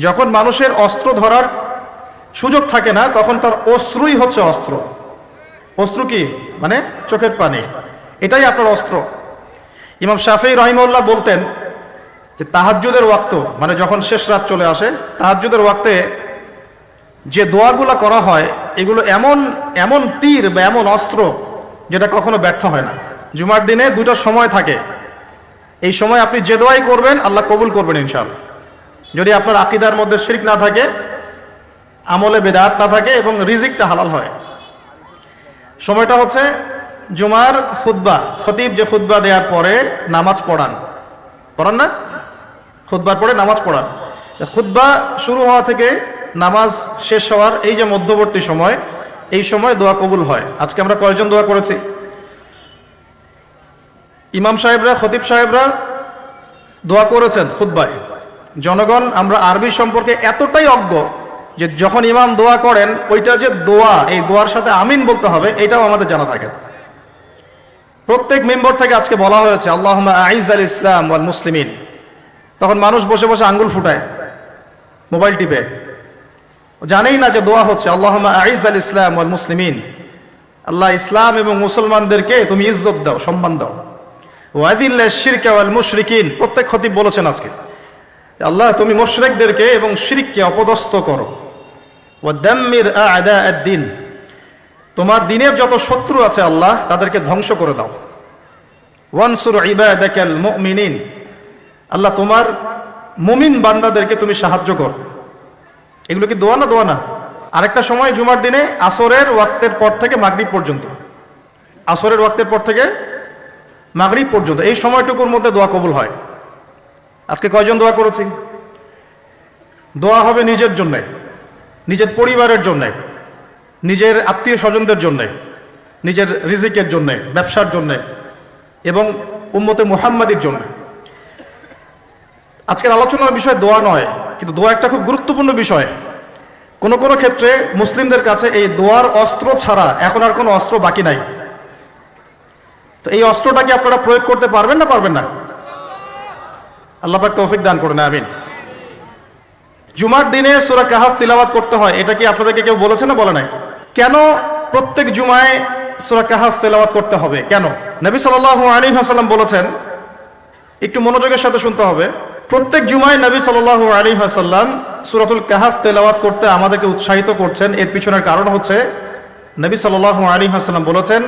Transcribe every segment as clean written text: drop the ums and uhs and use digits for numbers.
যখন মানুষের অস্ত্র ধরার সুযোগ থাকে না তখন তার অশ্রুই হচ্ছে অস্ত্র। অশ্রু কি মানে চোখের পানি, এটাই আপনার অস্ত্র। ইমাম শাফিঈ রাহিমাহুল্লাহ বলতেন যে তাহাজ্জুদের ওয়াক্ত মানে যখন শেষ রাত চলে আসে, তাহাজ্জুদের ওয়াক্তে যে দোয়াগুলো করা হয় এগুলো এমন এমন তীর বা এমন অস্ত্র যেটা কখনো ব্যর্থ হয় না। জুমার দিনে দুটো সময় থাকে, এই সময় আপনি যে দোয়াই করবেন আল্লাহ কবুল করবেন ইনশাআল্লাহ, যদি আপনার আকীদার মধ্যে শিরক না থাকে, আমলে বেদাত না থাকে এবং রিজিকটা হালাল হয়। সময়টা হচ্ছে জুমার খুতবা, খতিব যে খুতবা দেওয়ার পরে নামাজ পড়ান না, খুতবার পরে নামাজ পড়ান। খুতবা শুরু হওয়া থেকে নামাজ শেষ হওয়ার এই যে মধ্যবর্তী সময়, এই সময় দোয়া কবুল হয়। আজকে আমরা কয়জন দোয়া করেছি? ইমাম সাহেবরা, খতিব সাহেবরা দোয়া করেছেন খুতবায়। জনগণ আমরা আরবি সম্পর্কে এতটাই অজ্ঞ যে যখন ইমাম দোয়া করেন ওইটা যে দোয়া, এই দোয়ার সাথে আমিন বলতে হবে এটাও আমাদের জানা থাকে। প্রত্যেক মেম্বার থেকে আজকে বলা হয়েছে আল্লাহুম্মা আইজ্জাল ইসলাম ওয়াল মুসলিমিন, তখন মানুষ বসে বসে আঙ্গুল ফুটায়, মোবাইল টিপে, জানেই না যে দোয়া হচ্ছে আল্লাহুম্মা আইজ্জাল ইসলাম ওয়াল মুসলিমিন, আল্লাহ ইসলাম এবং মুসলমানদেরকে তুমি ইজ্জত দাও, সম্মান দাও। ওয়াদিল্লাশ শিরকা ওয়াল মুশরিকিন, প্রত্যেক খতিব বলেছেন আজকে আল্লাহ তুমি মুশরিকদেরকে এবং শিরককে অপদস্থ করো। ওয়াদাম্মির আ'দা আদ-দ্বীন, তোমার দ্বীনের যত শত্রু আছে আল্লাহ তাদেরকে ধ্বংস করে দাও। ওয়ানসুর ইবাদাকাল মুমিনিন, আল্লাহ তোমার মুমিন বান্দাদেরকে তুমি সাহায্য করো। এগুলো কি দোয়া না? দোয়া না। আরেকটা সময় জুমার দিনে আসরের ওয়াক্তের পর থেকে মাগরিব পর্যন্ত, আসরের ওয়াক্তের পর থেকে মাগরিব পর্যন্ত এই সময়টুকুর মধ্যে দোয়া কবুল হয়। আজকে কয়জন দোয়া করেছি? দোয়া হবে নিজের জন্যে, নিজের পরিবারের জন্যে, নিজের আত্মীয় স্বজনদের জন্যে, নিজের রিজিকের জন্যে, ব্যবসার জন্যে এবং উম্মতে মুহাম্মাদির জন্য। আজকের আলোচনার বিষয় দোয়া নয়, কিন্তু দোয়া একটা খুব গুরুত্বপূর্ণ বিষয়। কোন কোন ক্ষেত্রে মুসলিমদের কাছে এই দোয়ার অস্ত্র ছাড়া এখন আর কোনো অস্ত্র বাকি নাই। তো এই অস্ত্রটা কি আপনারা প্রয়োগ করতে পারবেন না পারবেন না? আল্লাহ পাক তৌফিক দান করুন, আমিন। জুমার দিনে সূরা কাহাফ তিলাওয়াত করতে হয়, এটা কি আপনাদেরকে কেউ বলেছে না বলে নাই? কেন প্রত্যেক জুমায় সূরা কাহাফ তিলাওয়াত করতে হবে? কেন? নবী সাল্লাল্লাহু আলাইহি ওয়াসাল্লাম বলেছেন, একটু মনোযোগের সাথে শুনতে হবে। প্রত্যেক জুমায় নবী সাল্লাল্লাহু আলাইহি ওয়াসাল্লাম সূরাতুল কাহাফ তেলাওয়াত করতে আমাদেরকে উৎসাহিত করছেন। এর পিছনের কারণ হচ্ছে নবী সাল্লাল্লাহু আলাইহি ওয়াসাল্লাম বলেছেন,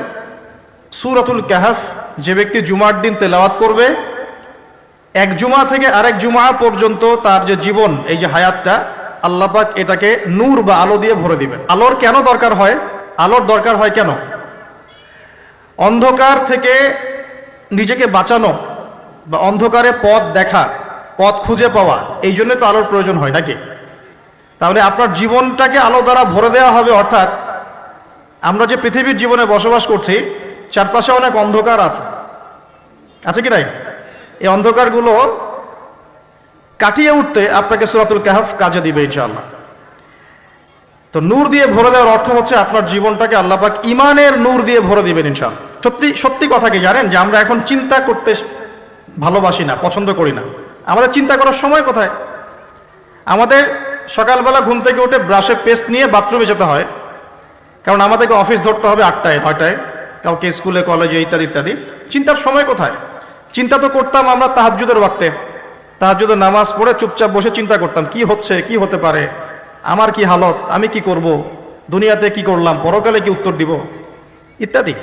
সূরাতুল কাহাফ যে ব্যক্তি জুমার দিন তেলাওয়াত করবে, এক জুমা থেকে আরেক জুমা পর্যন্ত তার যে জীবন, এই যে হায়াতটা, আল্লাহ পাক এটাকে নূর বা আলো দিয়ে ভরে দিবেন। আলোর কেন দরকার হয়? আলোর দরকার হয় কেন? অন্ধকার থেকে নিজেকে বাঁচানো বা অন্ধকারে পথ দেখা, পথ খুঁজে পাওয়া, এই জন্য তো আলোর প্রয়োজন হয় নাকি? তাহলে আপনার জীবনটাকে আলো দ্বারা ভরে দেওয়া হবে। অর্থাৎ আমরা যে পৃথিবীর জীবনে বসবাস করছি, চারপাশে অনেক অন্ধকার আছে কি নাই? এই অন্ধকারগুলো কাটিয়ে উঠতে আপনাকে সূরাতুল কাহাফ কাজে দিবে ইনশাআল্লাহ। তো নূর দিয়ে ভরে দেওয়ার অর্থ হচ্ছে আপনার জীবনটাকে আল্লাহ পাক ঈমানের নূর দিয়ে ভরে দিবেন ইনশাআল্লাহ। সত্যি কথা কি জানেন যে আমরা এখন চিন্তা করতে ভালোবাসি না, পছন্দ করি না। আমাদের চিন্তা করার সময় কোথায়? আমাদের সকালবেলা ঘুম থেকে উঠে ব্রাশে পেস্ট নিয়ে বাথরুমে যেতে হয়, কারণ আমাদেরকে অফিস ধরতে হবে 8টায় 9টায়, কাউকে স্কুলে কলেজে ইত্যাদি ইত্যাদি। চিন্তার সময় কোথায়? চিন্তা তো করতাম আমরা তাহাজ্জুদের ওয়াক্তে, তাহাজ্জুদের নামাজ পড়ে চুপচাপ বসে চিন্তা করতাম কি হচ্ছে, কি হতে পারে, আমার কি হালত, আমি কি করব, দুনিয়াতে কি করলাম, পরকালে কি উত্তর দিব ইত্যাদি।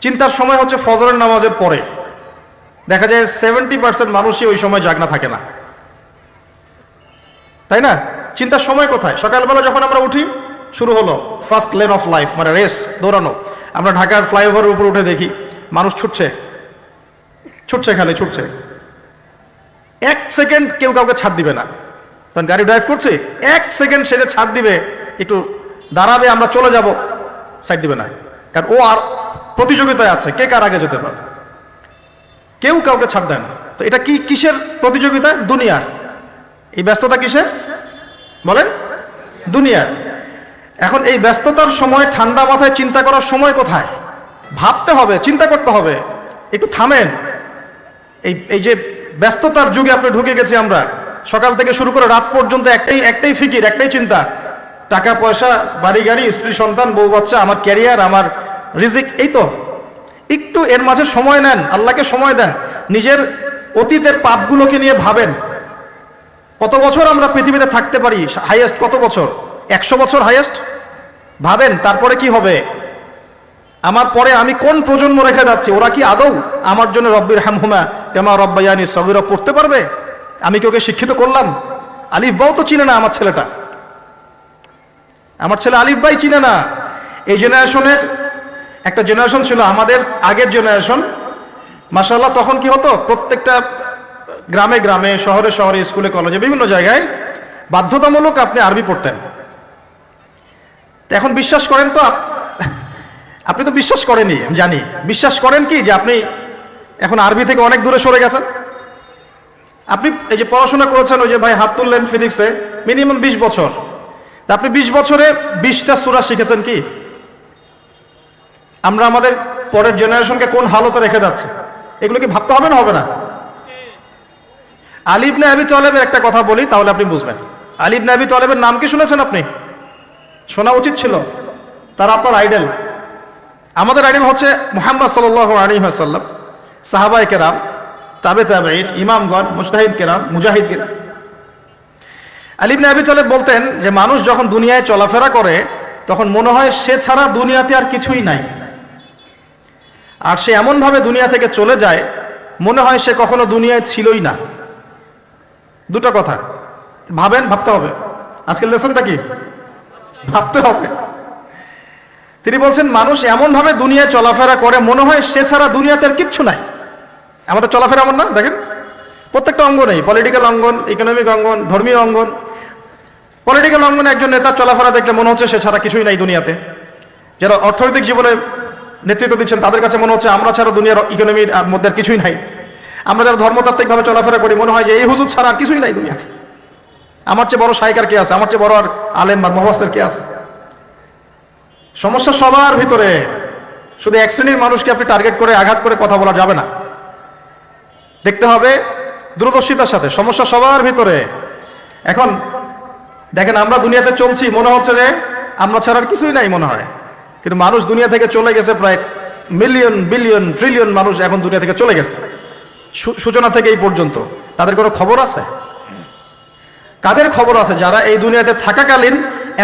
চিন্তার সময় হচ্ছে ফজরের নামাজের পরে। দেখা যায় 70% মানুষই ওই সময় জাগনা থাকে না, তাই না? চিন্তার সময় কোথায়? সকালবেলা যখন আমরা উঠি, শুরু হলো ফার্স্ট লেন অফ লাইফ, মানে রেস, দৌড়ানো। আমরা ঢাকার ফ্লাইওভারের উপর উঠে দেখি মানুষ ছুটছে, খালি ছুটছে। 1 সেকেন্ড কেউ কাউকে ছাড় দিবে না। তখন গাড়ি ড্রাইভ করছে, 1 সেকেন্ড সে যে ছাড় দিবে, একটু দাঁড়াবে, আমরা চলে যাব, সাইড দিবে না, কারণ ও আর প্রতিযোগিতায় আছে কে কার আগে যেতে পারে। কেউ কাউকে ছাড় দেয় না। তো এটা কি, কিসের প্রতিযোগিতা? দুনিয়ার। এই ব্যস্ততা কিসের বলেন? দুনিয়ার। এখন এই ব্যস্ততার সময় ঠান্ডা মাথায় চিন্তা করার সময় কোথায়? ভাবতে হবে, চিন্তা করতে হবে। একটু থামেন। এই যে ব্যস্ততার যুগে আপনি ঢুকে গেছি আমরা, সকাল থেকে শুরু করে রাত পর্যন্ত একটাই ফিকির, একটাই চিন্তা, টাকা পয়সা, বাড়ি গাড়ি, স্ত্রী সন্তান, বউ বাচ্চা, আমার ক্যারিয়ার, আমার রিজিক, এই তো। একটু এর মাঝে সময় নেন, আল্লাহকে সময় দেন, নিজের অতীতের পাপগুলোকে নিয়ে ভাবেন। কত বছর আমরা পৃথিবীতে থাকতে পারি? হাইয়েস্ট কত বছর? 100 বছর হাইয়েস্ট। ভাবেন তারপরে কি হবে, আমার পরে আমি কোন প্রজন্ম রেখে যাচ্ছি, ওরা কি আদৌ আমার জন্য রব্বির হামহুমা কামা রব্বায়ানি সগীরা পড়তে পারবে? আমি কি ওকে শিক্ষিত করলাম? আলিফ বাও তো চিনে না আমার ছেলেটা, আমার ছেলে আলিফ বাই চিনে না। এই জেনারেশনের একটা জেনারেশন ছিল আমাদের আগের জেনারেশন, মাশাআল্লাহ। তখন কি হতো, প্রত্যেকটা গ্রামে গ্রামে, শহরে শহরে, স্কুলে কলেজে, বিভিন্ন জায়গায় বাধ্যতামূলক আপনি আরবি পড়তেন। এখন বিশ্বাস করেন তো, আপনি তো বিশ্বাস করেনই, আমি জানি, বিশ্বাস করেন কি যে আপনি এখন আরবি থেকে অনেক দূরে সরে গেছেন? আপনি এই যে পড়াশোনা করেছেন, ওই যে ভাই হাত তুললেন ফিজিক্সে, মিনিমাম 20 বছর, তা আপনি 20 বছরে 20টা সূরা শিখেছেন কি? আমরা আমাদের পরের জেনারেশনকে কোন হালতে রেখে যাচ্ছে, এগুলো কি ভাবতে হবে না, হবে না? আলী ইবনে আবি তালেবের একটা কথা বলি, তাহলে আপনি বুঝবেন। আলী ইবনে আবি তালেবের নাম কি শুনেছেন আপনি? শোনা উচিত ছিল, তারা আপনার আইডল। আমাদের আইডল হচ্ছে মুহাম্মদ সাল্লাল্লাহু আলাইহি ওয়াসাল্লাম, সাহাবায়ে কেরাম, তাবেঈন, ইমামগণ, মুজতাহিদ কেরাম, মুজাহিদ কেরাম। আলী ইবনে আবি তালেব বলতেন যে মানুষ যখন দুনিয়ায় চলাফেরা করে তখন মনে হয় সে ছাড়া দুনিয়াতে আর কিছুই নাই, আর সে এমনভাবে দুনিয়া থেকে চলে যায় মনে হয় সে কখনো দুনিয়ায় ছিলই না। দুটো কথা ভাবেন, ভাবতে হবে। আজকের লেসনটা কি? ভাবতে হবে। তিনি বলছেন মানুষ এমনভাবে দুনিয়ায় চলাফেরা করে মনে হয় সে ছাড়া দুনিয়াতে আর কিচ্ছু নাই। আমাদের চলাফেরা এমন না? দেখেন প্রত্যেকটা অঙ্গনেই, পলিটিক্যাল অঙ্গন, ইকোনমিক অঙ্গন, ধর্মীয় অঙ্গন। পলিটিক্যাল অঙ্গনে একজন নেতার চলাফেরা দেখলে মনে হচ্ছে সে ছাড়া কিছুই নাই দুনিয়াতে। যারা অর্থনৈতিক জীবনে নেতৃত্ব দিচ্ছেন তাদের কাছে মনে হচ্ছে আমরা ছাড়া দুনিয়ার ইকোনমির আর মধ্যে আর কিছুই নাই। আমরা যারা ধর্মতাত্ত্বিকভাবে চলাফেরা করি মনে হয় যে এই হুজুর ছাড়া আর কিছুই নাই দুনিয়াতে। আমার চেয়ে বড় শায়কার কে আছে, আমার চেয়ে বড় আর আলেম আর মুফাসসির কে আছে? সমস্যা সবার ভিতরে, শুধু এক শ্রেণীর মানুষকে আপনি টার্গেট করে আঘাত করে কথা বলা যাবে না। দেখতে হবে দূরদর্শিতার সাথে, সমস্যা সবার ভিতরে। এখন দেখেন আমরা দুনিয়াতে চলছি, মনে হচ্ছে যে আমরা ছাড়া আর কিছুই নাই মনে হয়, কিন্তু মানুষ দুনিয়া থেকে চলে গেছে, প্রায় মিলিয়ন, বিলিয়ন, ট্রিলিয়ন মানুষ এখন দুনিয়া থেকে চলে গেছে। সূচনা থেকে এই পর্যন্ত তাদের কোনো খবর আছে? কাদের খবর আছে? যারা এই দুনিয়াতে থাকাকালীন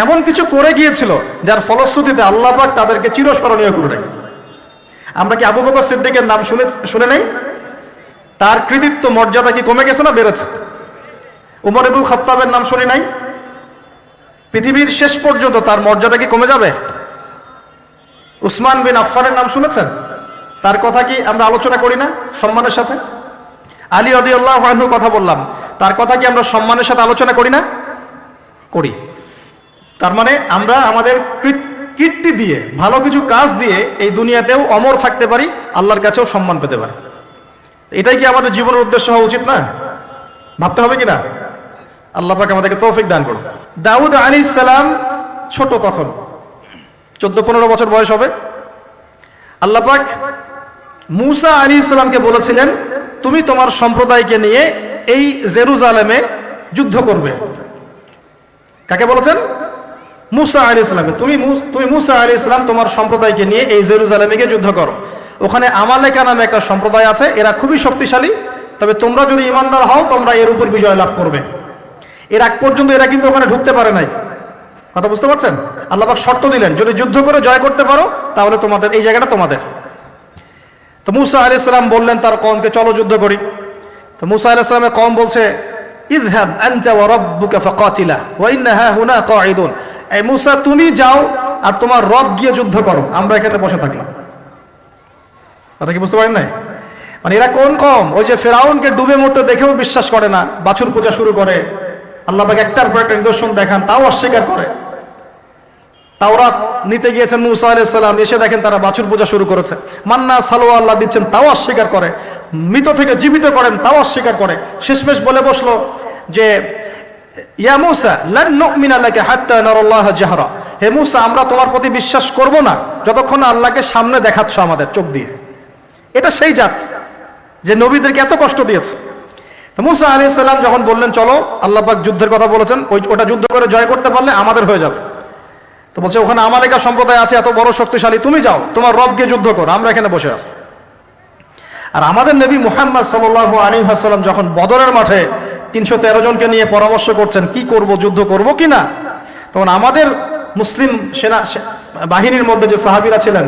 এমন কিছু করে গিয়েছিল যার ফলশ্রুতিতে আল্লাহ পাক তাদেরকে চিরস্মরণীয় করে রেখেছে। আমরা কি আবু বকর সিদ্দিকের নাম শুনে নেই? তার কৃতিত্ব মর্যাদা কি কমে গেছে না বেড়েছে? উমর ইবনুল খাত্তাবের নাম শুনি নাই? পৃথিবীর শেষ পর্যন্ত তার মর্যাদা কি কমে যাবে? উসমান বিন আফফানের নাম শুনেছেন? তার কথা কি আমরা আলোচনা করি না সম্মানের সাথে? আলী রাদিয়াল্লাহু আনহুর কথা বললাম, তার কথা কি আমরা সম্মানের সাথে আলোচনা করি না? করি। তার মানে আমরা আমাদের কীর্তি দিয়ে, ভালো কিছু কাজ দিয়ে এই দুনিয়াতেও অমর থাকতে পারি, আল্লাহর কাছেও সম্মান পেতে পারি। এটাই কি আমাদের জীবনের উদ্দেশ্য হওয়া উচিত না? ভাবতে হবে কি না? আল্লাহ পাক আমাদেরকে তৌফিক দান করুন। দাউদ আলাইহিস সালাম ছোট, তখন 14-15 বছর বয়স হবে। আল্লাহ পাক মূসা আলাইহিস সালামকে বলেছিলেন তুমি তোমার সম্প্রদায়কে নিয়ে এই জেরুজালেমে যুদ্ধ করবে। কাকে বলেছেন? মূসা আলাইহিস সালামকে। তুমি মূসা আলাইহিস সালাম তোমার সম্প্রদায়কে নিয়ে এই জেরুজালেমে গিয়ে যুদ্ধ করো। ওখানে আমালেকা নামে একটা সম্প্রদায় আছে, এরা খুবই শক্তিশালী, তবে তোমরা যদি ইমানদার হও তোমরা এর উপর বিজয় লাভ করবে। এর আগ পর্যন্ত এরা কিন্তু ওখানে ঢুকতে পারে নাই। কথা বুঝতে পারছেন? আল্লাহ পাক শর্ত দিলেন যদি যুদ্ধ করে জয় করতে পারো তাহলে তোমাদের এই জায়গাটা তোমাদের। তো মূসা আলাইহিস সালাম বললেন তার কওমকে চলো যুদ্ধ করি। তো মূসা আলাইহিস সালামের কওম বলছে ইযহাব আনতা ওয়া রাব্বুকা ফাকাতিলা ওয়া ইন্না হাহুনা কাঈদুন। এই মূসা তুমি যাও আর তোমার রব গিয়ে যুদ্ধ করো, আমরা এখানে বসে থাকলাম। কথা কি বুঝতে পারেন না? মানে এরা কোন কওম? ওই যে ফেরাউনকে ডুবে মরতে দেখেও বিশ্বাস করে না, বাছুর পূজা শুরু করে, আল্লাহ পাক একটার পর একটা নিদর্শন দেখান তাও অস্বীকার করে। তাওরাত নিতে গিয়েছেন মূসা আলাইহিস সালাম, এসে দেখেন তারা বাছুর পূজা শুরু করেছে। মান্না সালোয়া আল্লাহ দিচ্ছেন তাও অস্বীকার করে, মৃত থেকে জীবিত করেন তাও অস্বীকার করে। শেষমেশ বলে বসলো যে ইয়া মূসা লান নুমিনা লাকা হাত্তা নারাল্লাহ জাহরা। হে মূসা আমরা তোমার প্রতি বিশ্বাস করব না যতক্ষণ না আল্লাহকে সামনে দেখাচ্ছ আমাদের চোখ দিয়ে। এটা সেই জাত যে নবীদেরকে এত কষ্ট দিয়েছে। তো মুসা আলাইহিস সালাম যখন বললেন চলো, আল্লাহ পাক যুদ্ধের কথা বলেছেন, ওটা যুদ্ধ করে জয় করতে পারলে আমাদের হয়ে যাবে। তো বলছে ওখানে আমালেকা সম্প্রদায় আছে এত বড় শক্তিশালী, তুমি যাও তোমার রবকে যুদ্ধ করো, আমরা এখানে বসে আছি। আর আমাদের নবী মুহাম্মদ সাল্লাল্লাহু আলাইহি ওয়াসাল্লাম যখন বদরের মাঠে 313 জনকে নিয়ে পরামর্শ করছেন কি করব, যুদ্ধ করব কিনা, তখন আমাদের মুসলিম সেনা বাহিনীর মধ্যে যে সাহাবীরা ছিলেন,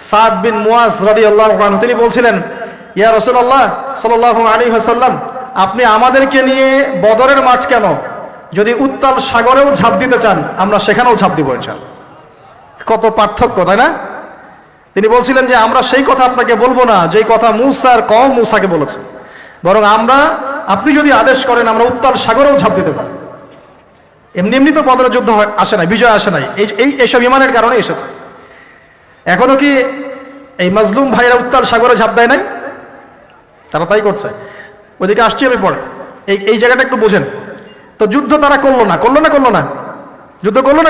সাদ বিন মুয়াজ রাদিয়াল্লাহু আনহু, তিনি বলছিলেন ইয়া রাসূলুল্লাহ সাল্লাল্লাহু আলাইহি ওয়াসাল্লাম, আপনি আমাদেরকে নিয়ে বদরের মাঠ কেন, যদি উত্তাল সাগরেও ঝাঁপ দিতে চান আমরা সেখানেও ঝাঁপ দিব ইনশাআল্লাহ। কত পার্থক্য, তাই না? তিনি বলছিলেন যে আমরা সেই কথা আপনাকে বলবো না যেই কথা মুসার কওম মুসাকে বলেছে, বরং আপনি যদি আদেশ করেন আমরা উত্তাল সাগরেও ঝাঁপ দিতে পারি। এমনি এমনি তো বদরের যুদ্ধ আসে নাই, বিজয় আসে নাই, এইসব ইমানের কারণে এসেছে। এখনো কি এই মাজলুম ভাইরা উত্তাল সাগরে ঝাঁপ দেয় নাই? তারা তাই করছে। ওইদিকে আসছি আমি পরে, এই জায়গাটা একটু বোঝেন। তো যুদ্ধ তারা করলো না, যুদ্ধ করলো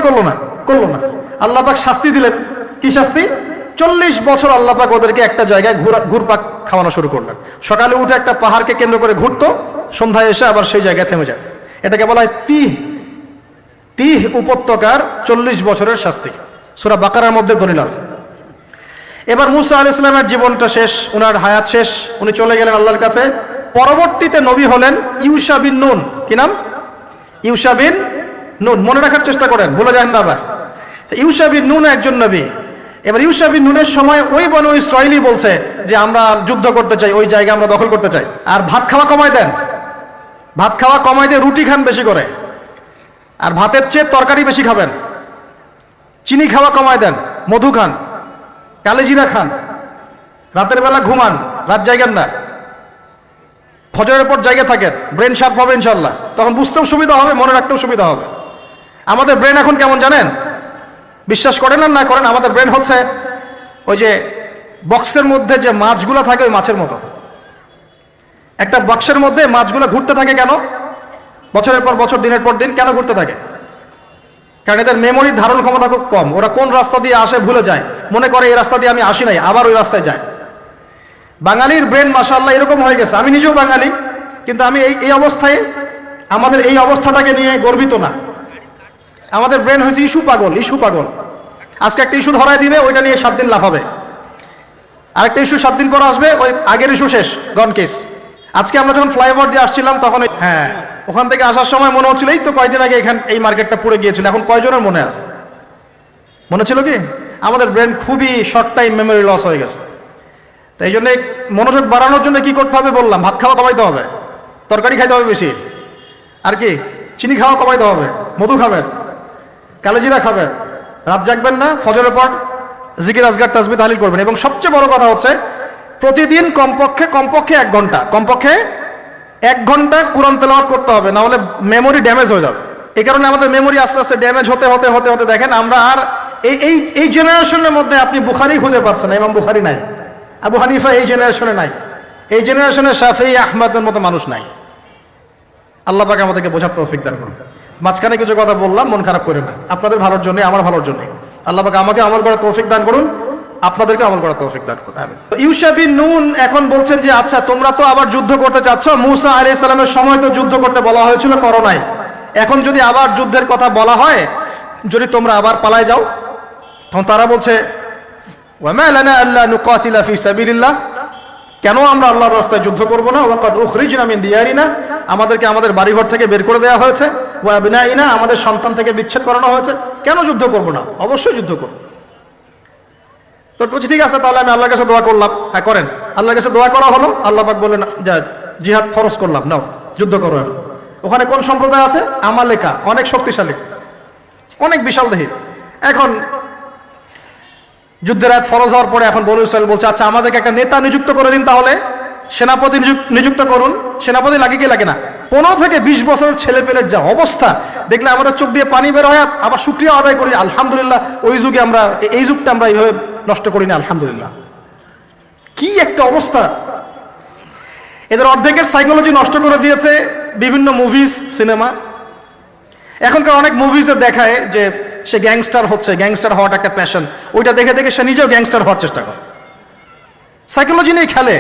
না। আল্লাহ পাক শাস্তি দিলেন। কি শাস্তি? 40 বছর আল্লাহ পাক ওদেরকে একটা জায়গায় ঘুরপাক খাওয়ানো শুরু করলেন। সকালে উঠে একটা পাহাড়কে কেন্দ্র করে ঘুরতো, সন্ধ্যায় এসে আবার সেই জায়গায় থেমে যেত। এটাকে বলা হয় তিহ উপত্যকার 40 বছরের শাস্তি। সূরা বাকারার মধ্যে দলিল আছে। এবার মুসা আলাইহিস সালামের জীবনটা শেষ, ওনার হায়াত শেষ, উনি চলে গেলেন আল্লাহর কাছে। পরবর্তীতে নবী হলেন ইউশা বিন নুন। কি নাম? ইউশা বিন নুন। মনে রাখার চেষ্টা করেন, ভুলে যান না আবার। ইউশা বিন নুন একজন নবী। এবার ইউশা বিন নুনের সময় ওই বনু ইসরাইলি বলছে যে আমরা যুদ্ধ করতে চাই, ওই জায়গা আমরা দখল করতে চাই। আর ভাত খাওয়া কমায় দেন, রুটি খান বেশি করে, আর ভাতের চেয়ে তরকারি বেশি খাবেন। চিনি খাওয়া কমায় দেন, মধু খান, কালেজিরা খান, রাতের বেলা ঘুমান, রাত জায়গার না, ফজরের পর জায়গা থাকেন, ব্রেন শার্প হবে ইনশাল্লাহ, তখন বুঝতেও সুবিধা হবে, মনে রাখতেও সুবিধা হবে। আমাদের ব্রেন এখন কেমন জানেন? বিশ্বাস করেন আর না করেন, আমাদের ব্রেন হচ্ছে ওই যে বক্সের মধ্যে যে মাছগুলো থাকে ওই মাছের মতো। একটা বক্সের মধ্যে মাছগুলো ঘুরতে থাকে কেন? বছরের পর বছর, দিনের পর দিন কেন ঘুরতে থাকে? কারণ এদের মেমোরির ধারণ ক্ষমতা খুব কম। ওরা কোন রাস্তা দিয়ে আসে ভুলে যায়, মনে করে এই রাস্তা দিয়ে আমি আসি নাই, আবার ওই রাস্তায় যায়। বাঙালির ব্রেন মাশাআল্লাহ এরকম হয়ে গেছে। আমি নিজেও বাঙালি, কিন্তু আমি এই অবস্থায়, আমাদের এই অবস্থাটাকে নিয়ে গর্বিত না। আমাদের ব্রেন হয়েছে ইস্যু পাগল। আজকে একটা ইস্যু ধরায় দিবে, ওইটা নিয়ে 7 দিন লাফাবে। আরেকটা ইস্যু 7 দিন পর আসবে, ওই আগের ইস্যু শেষ, গন কেস। আজকে আমরা যখন ফ্লাইওভার দিয়ে আসছিলাম তখন ওখান থেকে আসার সময় মনে হচ্ছিল এই তো কয়দিন আগে এই মার্কেটটা পুড়ে গিয়েছিল। এখন কয়জনের মনে আছে? মনে ছিল কি? আমাদের ব্রেন খুবই শর্ট টাইম মেমোরি লস হয়ে গেছে। তাই এই জন্য মনোযোগ বাড়ানোর জন্য কি করতে হবে বললাম, ভাত খাওয়া কমাইতে হবে, তরকারি খাইতে হবে বেশি, আর কি চিনি খাওয়া কমাইতে হবে, মধু খাবেন, কালেজিরা খাবেন, রাত জাগবেন না, ফজরের পর জিকির আজগার তাসবিহ তাহলিল করবেন। এবং সবচেয়ে বড় কথা হচ্ছে প্রতিদিন কমপক্ষে 1 ঘন্টা কোরআন তেলাওয়াত করতে হবে, না হলে মেমোরি ড্যামেজ হয়ে যাবে। এই কারণে আমাদের মেমোরি আস্তে আস্তে ড্যামেজ হতে দেখেন আমরা আর এই জেনারেশনের মধ্যে আপনি বুখারি খুঁজে পাচ্ছেন না। ইমাম বুখারি নাই, আবু হানিফা এই জেনারেশনে নাই, এই জেনারেশনে শাফিঈ আহমদের মতো মানুষ নাই। আল্লাহ পাক আমাদেরকে বোঝার তৌফিক দান করুন। মাঝখানে কিছু কথা বললাম, মন খারাপ করে না, আপনাদের ভালোর জন্য, আমার ভালোর জন্য। আল্লাহ পাক আমাকে আমল করার তৌফিক দান করুন, আপনাদেরকে আমল করার তৌফিক দান করুন। ইউশা বিন নুন এখন বলছেন যে আচ্ছা তোমরা তো আবার যুদ্ধ করতে চাচ্ছ, মুসা আলাইহিস সালামের সময় তো যুদ্ধ করতে বলা হয়েছিল, করো নাই। এখন যদি আবার যুদ্ধের কথা বলা হয়, যদি তোমরা আবার পালায় যাও, তখন তারা বলছে ওয়া মা লানা আল্লা নুকাতিলা ফি সাবিলিল্লাহ, কেন আমরা আল্লাহর রাস্তায় যুদ্ধ করব না? ওয়াকাদ উখরিজনা মিন দিয়ারিনা, আমাদেরকে আমাদের বাড়িঘর থেকে বের করে দেওয়া হয়েছে, ওয়া আবনাইনা, আমাদের সন্তান থেকে বিচ্ছেদ করানো হয়েছে, কেন যুদ্ধ করব না? অবশ্যই যুদ্ধ করব। তো বলছি ঠিক আছে, তাহলে আমি আল্লাহর কাছে দোয়া করলাম। হ্যাঁ করেন। আল্লাহর কাছে দোয়া করা হলো, আল্লাহ পাক বললেন যা জিহাদ ফরজ করলাম, নাও যুদ্ধ করো। ওখানে কোন সম্প্রদায় আছে? আমালেকা, অনেক শক্তিশালী, অনেক বিশাল দেহী। এখন যুদ্ধের আয়াত ফরজ হওয়ার পরে এখন বনু ইসরাইল বলছে আচ্ছা আমাদেরকে একটা নেতা নিযুক্ত করে দিন, তাহলে সেনাপতি নিযুক্ত করুন। সেনাপতি লাগে কি লাগে না? 15 থেকে 20 বছরের ছেলে পেলের যা অবস্থা দেখলে আমাদের চোখ দিয়ে পানি বের হয়। আবার শুকরিয়া আদায় করি আলহামদুলিল্লাহ, ওই যুগে আমরা, এই যুগটা আমরা এইভাবে নষ্ট করি না, আলহামদুলিল্লাহ। কি একটা অবস্থা! এদের অর্ধেকের সাইকোলজি নষ্ট করে দিয়েছে বিভিন্ন মুভিজ, সিনেমা। এখনকার অনেক মুভিজে দেখায় যে সে গ্যাংস্টার হচ্ছে, গ্যাংস্টার হওয়াটা একটা প্যাশন, ওইটা দেখে দেখে সে নিজেও গ্যাংস্টার হওয়ার চেষ্টা করে, সাইকোলজি নিয়ে খেলে।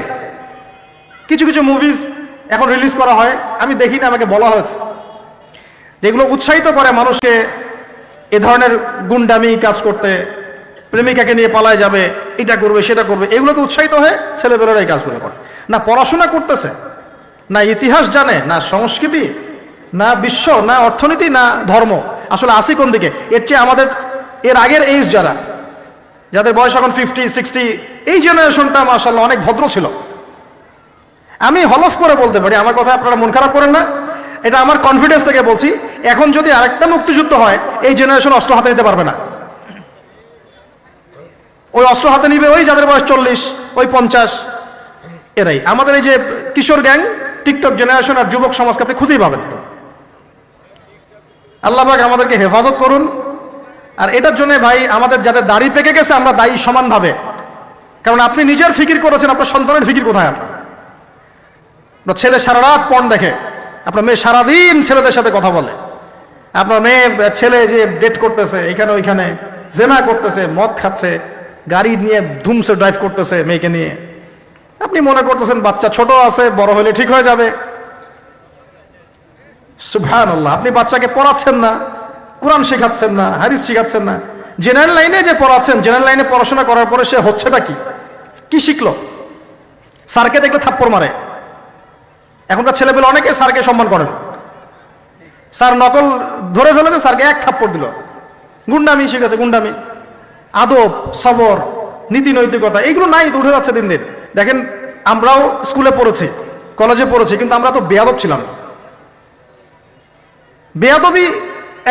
কিছু মুভিজ এখন রিলিজ করা হয়, আমি দেখি না, আমাকে বলা হয়েছে, যেগুলো উৎসাহিত করে মানুষকে এ ধরনের গুন্ডামি কাজ করতে, প্রেমিকাকে নিয়ে পালায় যাবে, এটা করবে সেটা করবে, এগুলো তো উৎসাহিত হয়ে ছেলেপেলেরা এই কাজগুলো করে। না পড়াশোনা করতেছে, না ইতিহাস জানে, না সংস্কৃতি, না বিশ্ব, না অর্থনীতি, না ধর্ম, আসলে আসি কোন দিকে? এর চেয়ে আমাদের এর আগের এইজ যাদের বয়স এখন 50-60, এই জেনারেশনটা মাশাআল্লাহ অনেক ভদ্র ছিল। আমি হলফ করে বলতে পারি, আমার কথা আপনারা মন খারাপ করেন না, এটা আমার কনফিডেন্স থেকে বলছি, এখন যদি আরেকটা মুক্তিযুদ্ধ হয়, এই জেনারেশন অস্ত্র হাতে নিতে পারবে না। ওই অস্ত্র হাতে নিবে ওই যাদের বয়স 40, ওই 50, এরাই আমাদের এই যে কিশোর গ্যাং, টিকটক জেনারেশন আর যুবক সমাজকে আপনি খুঁজেই পাবেন। আল্লাহ পাক আমাদেরকে হেফাজত করুন। আর এটার জন্য ভাই আমাদের যাদের দাড়ি পেকে গেছে আমরা দায়ী সমানভাবে, কারণ আপনি নিজের ফিকির করেছেন, আপনার সন্তানের ফিকির কোথায়? আপনার ছেলে সারা রাত পর্ন দেখে, আপনার মেয়ে সারাদিন ছেলেদের সাথে কথা বলে, আপনার মেয়ে ছেলে যে ডেট করতেছে এখানে ওইখানে, জেনা করতেছে, মদ খাচ্ছে, গাড়ি নিয়ে ধুমসে ড্রাইভ করতেছে মেয়েকে নিয়ে, আপনি মনে করতেছেন বাচ্চা ছোট আছে, বড় হলে ঠিক হয়ে যাবে। সুবহানাল্লাহ, আপনি বাচ্চাকে পড়াচ্ছেন না, কোরআন শেখাচ্ছেন না, হাদিস শেখাচ্ছেন না, জেনারেল লাইনে যে পড়াচ্ছেন, জেনারেল লাইনে পড়াশোনা করার পরে সে হচ্ছেটা কি শিখলো? স্যারকে দেখলে থাপ্পড় মারে। এখনকার ছেলেপেলে অনেকে স্যারকে সম্মান করে না, স্যার নকল ধরে ফেলেছে, স্যারকে এক থাপ্পড় দিল। গুন্ডামি শিখেছে, গুন্ডামি, আদব, সবর, নীতি নৈতিকতা এগুলো নাই, তো উঠে যাচ্ছে দিন দিন। দেখেন আমরাও স্কুলে পড়েছি, কলেজে পড়েছি, কিন্তু আমরা তো বেয়াদব ছিলাম। বেয়াদবি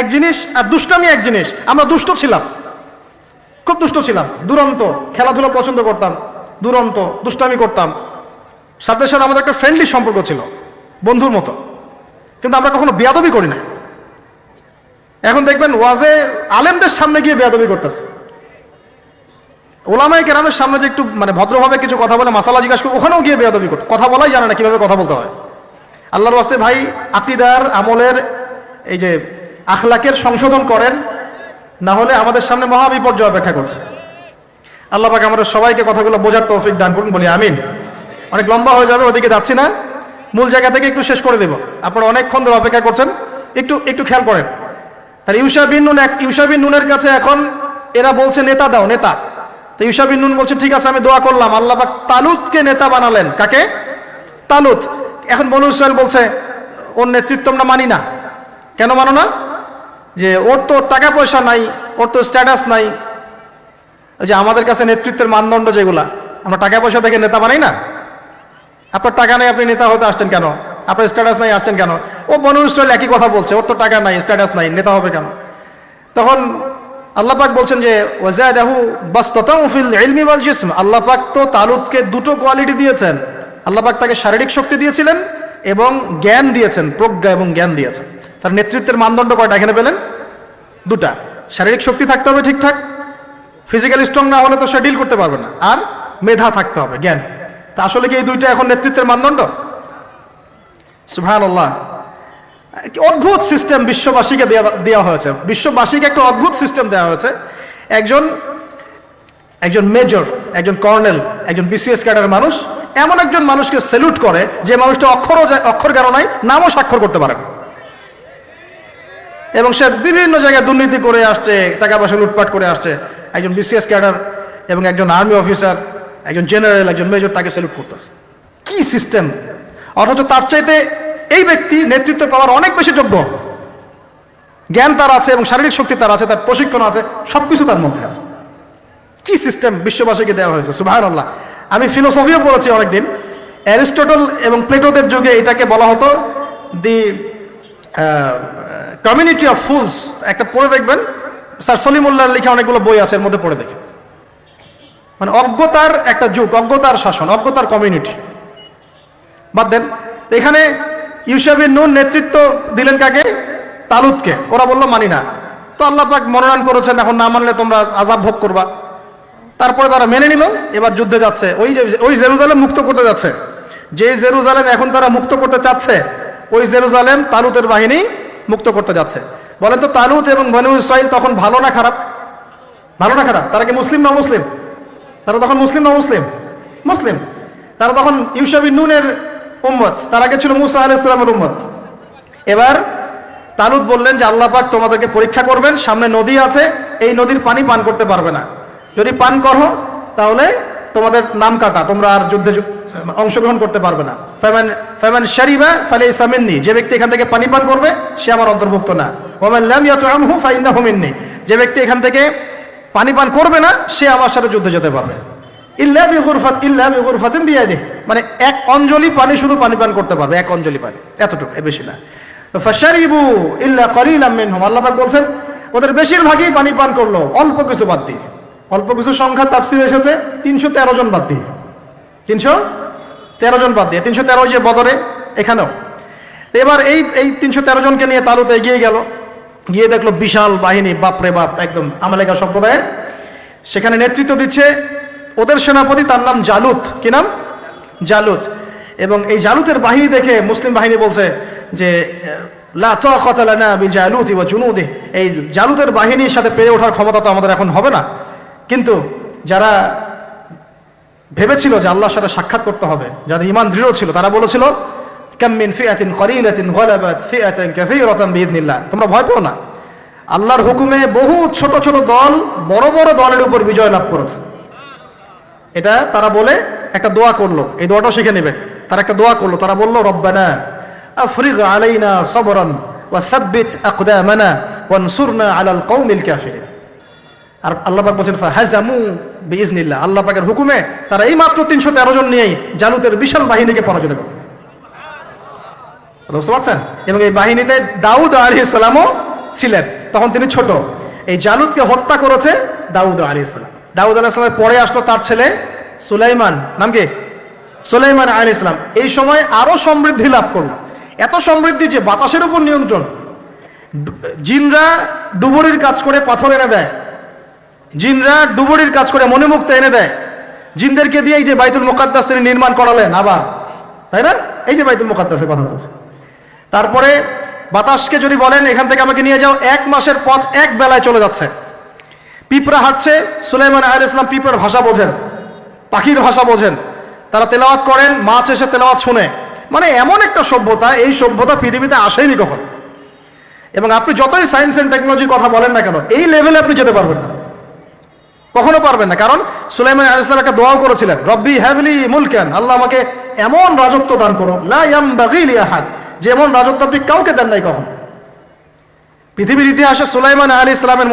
এক জিনিস আর দুষ্টামি এক জিনিস। আমরা দুষ্ট ছিলাম, খুব দুষ্ট ছিলাম, দুরন্ত, খেলাধুলা পছন্দ করতাম, দুরন্ত, দুষ্টামি করতাম, সাথে সাথে আমাদের একটা ফ্রেন্ডলি সম্পর্ক ছিল, বন্ধুর মতো, কিন্তু আমরা কখনো বেয়াদবি করি না। এখন দেখবেন ওয়াজে আলেমদের সামনে গিয়ে বেয়াদবি করতেছে, ওলামায়ে কেরামের সামনে যে একটু মানে ভদ্রভাবে কিছু কথা বলে মাসালা জিজ্ঞাসা করে, ওখানেও গিয়ে বেয়াদবি করতে, কথা বলাই জানে না কিভাবে কথা বলতে হয়। আল্লাহর ওয়াস্তে ভাই আকীদার আমলের এই যে আখলাকের সংশোধন করেন, না হলে আমাদের সামনে মহা বিপর্যয় অপেক্ষা করছে। আল্লাহ পাক আমাদের সবাইকে কথাগুলো বোঝার তৌফিক দান করুন, বলি আমিন। অনেক লম্বা হয়ে যাবে, ওদিকে যাচ্ছি না, মূল জায়গা থেকে একটু শেষ করে দেব। আপনারা অনেকক্ষণ ধরে অপেক্ষা করছেন, একটু খেয়াল করেন। তাহলে ইউশা বিন নুনের কাছে এখন এরা বলছে নেতা দাও, নেতা। তো ইউশা বিন নুন বলছে ঠিক আছে আমি দোয়া করলাম, আল্লাহ পাক তালুতকে নেতা বানালেন। কাকে? তালুত। এখন বনু ইসরাইল বলছে ওর নেতৃত্ব আমরা মানি না। কেন মানো না? যে ওর তো টাকা পয়সা নাই, ওর তো স্ট্যাটাস নাই। যে আমাদের কাছে নেতৃত্বের মানদণ্ড যেগুলা, আমরা টাকা পয়সা দেখে নেতা বানাই না। আপনার টাকা নেই, আপনি নেতা হতে আসছেন কেন? আপনার স্ট্যাটাস নাই, আসছেন কেন? ও বনু ইসরাইল একই কথা বলছে, ওর তো টাকা নাই, স্ট্যাটাস নাই, নেতা হবে কেন? তখন আল্লাহ পাক বলছেন যে ওয়াজাদাহু বাসতাতাউ ফিল ইলমি ওয়াল জিসম। আল্লাহ পাক তো তালুতকে দুটো কোয়ালিটি দিয়েছেন। আল্লাহ পাক তাকে শারীরিক শক্তি দিয়েছিলেন এবং জ্ঞান দিয়েছেন, প্রজ্ঞা এবং জ্ঞান দিয়েছেন। তার নেতৃত্বের মানদণ্ড কয়টা এখানে পেলেন? দুটা। শারীরিক শক্তি থাকতে হবে ঠিকঠাক, ফিজিক্যালি স্ট্রং না হলে তো সে ডিল করতে পারবে না, আর মেধা থাকতে হবে, জ্ঞান। তা আসলে কি এই দুইটা এখন নেতৃত্বের মানদণ্ড? সুবহানাল্লাহ, অদ্ভুত সিস্টেম বিশ্ববাসীকে দেওয়া হয়েছে। বিশ্ববাসীকে একটা অদ্ভুত সিস্টেম দেওয়া হয়েছে। একজন মেজর, একজন কর্নেল, একজন বিসিএস ক্যাডারের মানুষ এমন একজন মানুষকে স্যালুট করে যে মানুষটা অক্ষর জ্ঞান নাই, নামও স্বাক্ষর করতে পারে না, এবং সে বিভিন্ন জায়গায় দুর্নীতি করে আসছে, টাকা পয়সা লুটপাট করে আসছে। একজন বিসিএস ক্যাডার এবং একজন আর্মি অফিসার, একজন জেনারেল, একজন মেজর তাকে স্যালুট করতেছে। কি সিস্টেম! অথচ তার চাইতে এই ব্যক্তি নেতৃত্ব পাওয়ার অনেক বেশি যোগ্য। জ্ঞান তার আছে এবং শারীরিক শক্তি তার আছে, তার প্রশিক্ষণ আছে, সবকিছু তার মধ্যে আছে। কি সিস্টেম বিশ্ববাসীকে দেওয়া হয়েছে! সুবহানাল্লাহ। আমি ফিলোসফিও পড়েছি অনেকদিন। অ্যারিস্টটল এবং প্লেটোদের যুগে এটাকে বলা হতো দি কমিউনিটি অফ ফুলস। একটা পড়ে দেখবেন, স্যার সলিমুল্লাহর লেখা অনেকগুলো বই আছে, এর মধ্যে পড়ে দেখেন। মানে অজ্ঞতার একটা যুগ, অজ্ঞতার শাসন, অজ্ঞতার কমিউনিটি। বাদ দেন, এখানে ইউশা বিন নুন নেতৃত্ব দিলেন কাকে? তালুতকে। ওরা বললো মানি না। তো আল্লাহ পাক মনোনয়ন করেছেন, এখন না মানলে তোমরা আযাব ভোগ করবা। তারপরে তারা মেনে নিল, এবার যুদ্ধে যাচ্ছে। ওই জেরুজালেম মুক্ত করতে যাচ্ছে। যে জেরুজালেম এখন তারা মুক্ত করতে চাচ্ছে, ওই জেরুজালেম তালুতের বাহিনী মুক্ত করতে যাচ্ছে। বলেন তো তালুত এবং বনু ইসরাইল তখন ভালো না খারাপ? ভালো না খারাপ? তারা কি মুসলিম না মুসলিম? তারা তখন মুসলিম না মুসলিম? মুসলিম। তারা তখন ইউশা বিন নুনের উম্মত, তার আগে ছিল মুসা আলাইহিস সালামের উম্মত। এবার তালুত বললেন যে আল্লাহ পাক তোমাদেরকে পরীক্ষা করবেন, সামনে নদী আছে, এই নদীর পানি পান করতে পারবে না, যদি পান করো তাহলে তোমাদের নাম কাটা, তোমরা আর যুদ্ধে অংশগ্রহণ করতে পারবে না। ফামান শারিবা ফালাইসা মিন্নি, যে ব্যক্তি এখান থেকে পানি পান করবে সে আমার অন্তর্ভুক্ত না। ওয়ামান লাম ইয়াতআমহু ফাইন্নাহু মিন্নি, যে ব্যক্তি এখান থেকে পানি পান করবে না সে আমার সাথে যুদ্ধে যেতে পারবে। ইল্লা বিগুরফাতিন বিয়াদিহি, মানে এক অঞ্জলি পানি শুধু পানি পান করতে পারবে, এক অঞ্জলি পানি, এতটুকু, এর বেশি না। ফাশারিবু ইল্লা কলিলাম মিনহুম, আল্লাহ পাক বলছেন ওদের বেশিরভাগই পানি পান করলো, অল্প কিছু বাদ দিয়ে। অল্প কিছু সংখ্যা তাফসীরে এসেছে 313 জন বাদ দিয়ে, 313 জন বাদ দিয়ে, 313 যে বদরে, এখানেও। এবার এই 313 জনকে নিয়ে তালুত এগিয়ে গেল, গিয়ে দেখলো বিশাল বাহিনী, বাপরে বাপ, একদম আমালেকা সম্প্রদায়ের। সেখানে নেতৃত্ব দিচ্ছে ওদের সেনাপতি, তার নাম জালুত। কি নাম? জালুত। এবং এই জালুতের বাহিনী দেখে মুসলিম বাহিনী বলছে যে লা তাকাতা লানা বিজালুতি ওয়া জুনুদি, এই জালুতের বাহিনীর সাথে পেরে ওঠার ক্ষমতা তো আমাদের এখন হবে না। কিন্তু যারা ভেবেছিল যে আল্লাহর সাথে সাক্ষাৎ করতে হবে, যাদের ঈমান দৃঢ় ছিল, তারা বলেছিল কাম মিন ফিআতিন কলিলাতিন গালাবাত ফিআতান কাসীরাতান বিইذনিল্লাহ, তোমরা ভয় পেও না, আল্লাহর হুকুমে বহু ছোট ছোট দল বড় বড় দলের উপর বিজয় লাভ করেছে। এটা তারা বলে একটা দোয়া করলো, এই দোয়াটাও শিখে নেবেন। তারা একটা দোয়া করলো, তারা বলল রব্বানা আফরিগ আলাইনা সাবরান ওয়া সাব্বিত আকদামানা ওয়ানসুরনা আলাল কওমিল কাফিরিন। আর আল্লাহ পাক বলেন ফাহাজামু বিইذনিল্লাহ, আল্লাহ পাকের হুকুমে তারা এই মাত্র 313 জন নিয়েই জালুতের বিশাল বাহিনীকে পরাজিত করল। বুঝতে পারছেন? এবং এই বাহিনীতে দাউদ আলাইহিস সালামও ছিলেন, তখন তিনি ছোট। এই জালুতকে হত্যা করেছে দাউদ আলাইহিস সালাম। দাউদ আলাইহিস সালামের পরে আসলো তার ছেলে সুলাইমান, নাম কি? সুলাইমান আলাইহিস সালাম। এই সময় আরো সমৃদ্ধি লাভ করলো, এত সমৃদ্ধি যে বাতাসের উপর নিয়ন্ত্রণ। জিনরা ডুবুরির কাজ করে পাথর এনে দেয়, জিনরা ডুবুরির কাজ করে মণিমুক্তা এনে দেয়। জিনদেরকে দিয়ে এই যে বাইতুল মুকাদ্দাস তিনি নির্মাণ করালেন আবার, তাই না? এই যে বাইতুল মুকাদ্দাসের কথা বলছে। তারপরে বাতাসকে যদি বলেন এখান থেকে আমাকে নিয়ে যাও, 1 মাসের পথ এক বেলায় চলে যাচ্ছে। পিঁপড়া হাঁটছে, সুলাইমান আলাইহিস সালাম পিঁপড়ার ভাষা বোঝেন, পাখির ভাষা বোঝেন, তারা তেলাওয়াত করেন, মাছ এসে তেলাওয়াত শুনে। মানে এমন একটা সভ্যতা, এই সভ্যতা পৃথিবীতে আসেনি কখন। এবং আপনি যতই সায়েন্স এন্ড টেকনোলজির কথা বলেন না কেন, এই লেভেলে আপনি যেতে পারবেন না, কখনো পারবেন না। কারণ সুলাইমান আলাইহিস সালাম একটা দোয়াও করেছিলেন, রব্বি হাবলি মুলকান, আল্লাহ আমাকে এমন রাজত্ব দান করো, লা ইয়ামবাগি লি আহাদ, যেমন রাজত্ব আপনি কাউকে দেন নাই কখন। পৃথিবীর ইতিহাসে সুলাইমান আলাইহিস সালামের